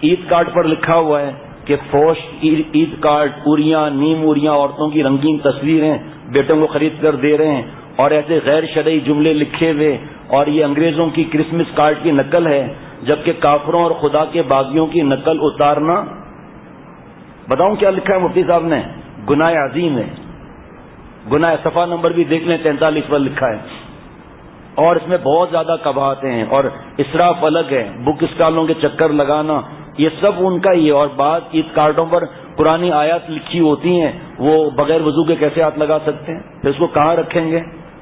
عید card پر لکھا ہوا ہے کہ فوش عید کارڈ، اوریاں، نیم اوریاں، عورتوں کی رنگین تصویریں بیٹوں کو خرید کر دے رہے ہیں، اور ایسے غیر شرعی جملے لکھے ہوئے، اور یہ انگریزوں کی کرسمس کارڈ کی نقل ہے، جبکہ کافروں اور خدا کے باغیوں کی نقل اتارنا، بتاؤں کیا لکھا ہے مفتی صاحب نے؟ گناہ عظیم ہے، گناہ، صفحہ نمبر بھی دیکھ لیں 43 پر لکھا ہے، اور اس میں بہت زیادہ قباحتیں ہیں، اور اسراف الگ ہے، بک اسٹالوں کے چکر لگانا، یہ سب ان کا ہی ہے۔ اور بعض عید کارڈوں پر قرآنی آیات لکھی ہوتی ہیں، وہ بغیر وضو کے کیسے ہاتھ لگا سکتے ہیں؟ پھر اس کو کہاں رکھیں گے؟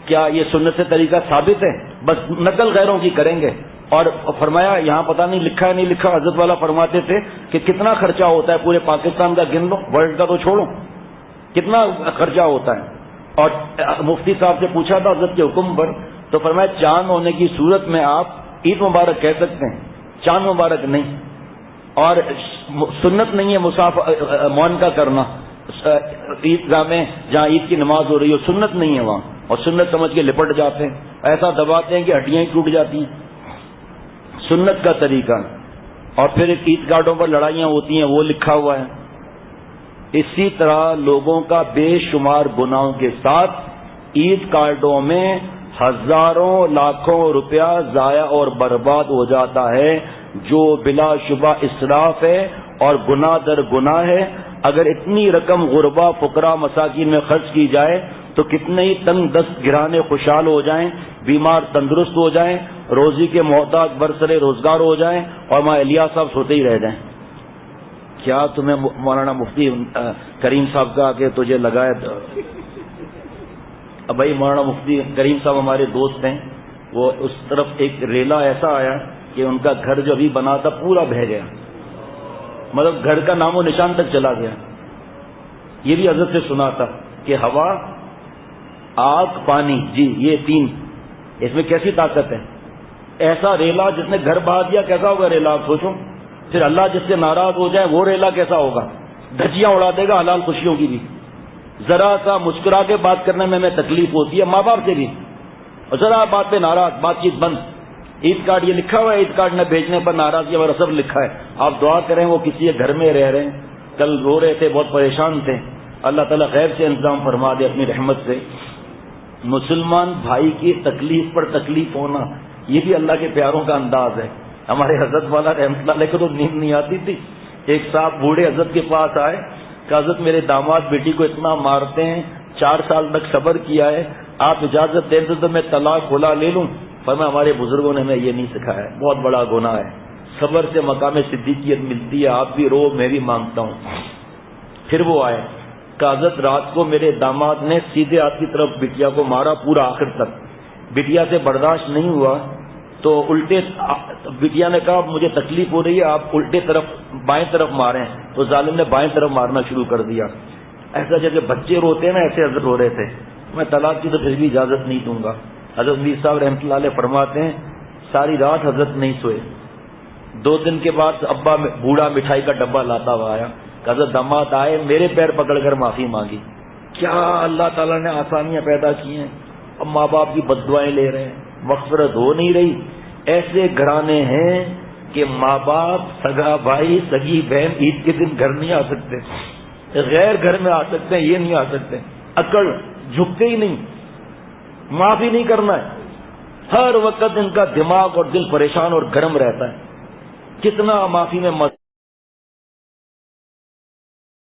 کیا یہ سنت سے طریقہ ثابت ہے؟ بس نقل غیروں کی کریں گے۔ اور فرمایا یہاں پتہ نہیں لکھا ہے نہیں لکھا، حضرت والا فرماتے تھے کہ کتنا خرچہ ہوتا ہے پورے پاکستان کا، گن لو، ورلڈ کا تو چھوڑو، کتنا خرچہ ہوتا ہے۔ اور مفتی صاحب سے پوچھا تھا حضرت کے حکم پر، تو فرمایا چاند ہونے کی صورت میں آپ عید مبارک کہہ سکتے ہیں، چاند مبارک نہیں۔ اور سنت نہیں ہے مون کا کرنا عیدگاہ میں جہاں عید کی نماز ہو رہی ہو، سنت نہیں ہے وہاں، اور سنت سمجھ کے لپٹ جاتے ہیں، ایسا دباتے ہیں کہ ہڈیاں ہی ٹوٹ جاتی ہیں، سنت کا طریقہ۔ اور پھر عید کارڈوں پر لڑائیاں ہوتی ہیں، وہ لکھا ہوا ہے۔ اسی طرح لوگوں کا بے شمار گناہوں کے ساتھ عید کارڈوں میں ہزاروں لاکھوں روپیہ ضائع اور برباد ہو جاتا ہے، جو بلا شبہ اسراف ہے اور گناہ در گناہ ہے۔ اگر اتنی رقم غربا، فقراء، مساکین میں خرچ کی جائے تو کتنے ہی تنگ دست گھرانے خوشحال ہو جائیں، بیمار تندرست ہو جائیں، روزی کے محتاج برسر روزگار ہو جائیں، اور ماں الیاس صاحب سوتے ہی رہ جائیں۔ کیا تمہیں مولانا مفتی کریم صاحب کا کہ تجھے لگا ہے؟ اب بھائی مولانا مفتی کریم صاحب ہمارے دوست ہیں، وہ اس طرف ایک ریلا ایسا آیا کہ ان کا گھر جو ابھی بنا تھا پورا بہہ گیا، مطلب گھر کا نام و نشان تک چلا گیا۔ یہ بھی حضرت سے سنا تھا کہ ہوا، آگ، پانی، جی یہ تین، اس میں کیسی طاقت ہے؟ ایسا ریلا جس نے گھر بہا دیا کیسا ہوگا ریلا، آپ سوچو۔ پھر اللہ جس سے ناراض ہو جائے وہ ریلا کیسا ہوگا؟ دھجیاں اڑا دے گا حلال خوشیوں کی بھی۔ ذرا سا مسکرا کے بات کرنے میں ہمیں تکلیف ہوتی ہے، ماں باپ سے بھی، اور ذرا بات پہ ناراض، بات چیت بند۔ عید کارڈ یہ لکھا ہوا ہے، عید کارڈ نہ بھیجنے پر ناراضگی وغیرہ سب لکھا ہے۔ آپ دعا کریں وہ کسی کے گھر میں رہ رہے ہیں، کل رو رہے تھے، بہت پریشان تھے، اللہ تعالیٰ خیر سے انتظام فرما دے اپنی رحمت سے۔ مسلمان بھائی کی تکلیف پر تکلیف ہونا، یہ بھی اللہ کے پیاروں کا انداز ہے۔ ہمارے حضرت والا رحمۃ اللہ علیہ کو تو نیند نہیں آتی تھی۔ ایک صاحب بوڑھے حضرت کے پاس آئے کہ حضرت میرے داماد بیٹی کو اتنا مارتے ہیں، 4 سال تک صبر کیا ہے، آپ اجازت دیں تو میں طلاق کھلا لے لوں؟ فرمایا ہمارے بزرگوں نے ہمیں یہ نہیں سکھایا، بہت بڑا گناہ ہے، صبر سے مقام صدیقیت ملتی ہے، آپ بھی رو میں بھی مانگتا ہوں۔ پھر وہ آئے کہ حضرت رات کو میرے داماد نے سیدھے ہاتھ کی طرف بٹیا کو مارا پورا آخر تک، بٹیا سے برداشت نہیں ہوا تو الٹے، بٹیا نے کہا مجھے تکلیف ہو رہی ہے، آپ الٹے طرف بائیں طرف ماریں، تو ظالم نے بائیں طرف مارنا شروع کر دیا۔ ایسا جیسے بچے روتے ہیں نا، ایسے حضرت رو رہے تھے۔ میں طلاق کی تو پھر بھی اجازت نہیں دوں گا۔ حضرت میر صاحب رحمۃ اللہ علیہ فرماتے ہیں ساری رات حضرت نہیں سوئے۔ 2 دن کے بعد ابا بوڑھا مٹھائی کا ڈبہ لاتا ہوا آیا، حضرت داماد آئے، میرے پیر پکڑ کر معافی مانگی۔ کیا اللہ تعالیٰ نے آسانیاں پیدا کی ہیں، اب ماں باپ کی بد دعائیں لے رہے ہیں، مغفرت ہو نہیں رہی۔ ایسے گھرانے ہیں کہ ماں باپ، سگا بھائی، سگی بہن عید کے دن گھر نہیں آ سکتے، غیر گھر میں آ سکتے ہیں، یہ نہیں آ سکتے، اکڑ جھکتے ہی نہیں، معافی نہیں کرنا ہے، ہر وقت ان کا دماغ اور دل پریشان اور گرم رہتا ہے، کتنا معافی میں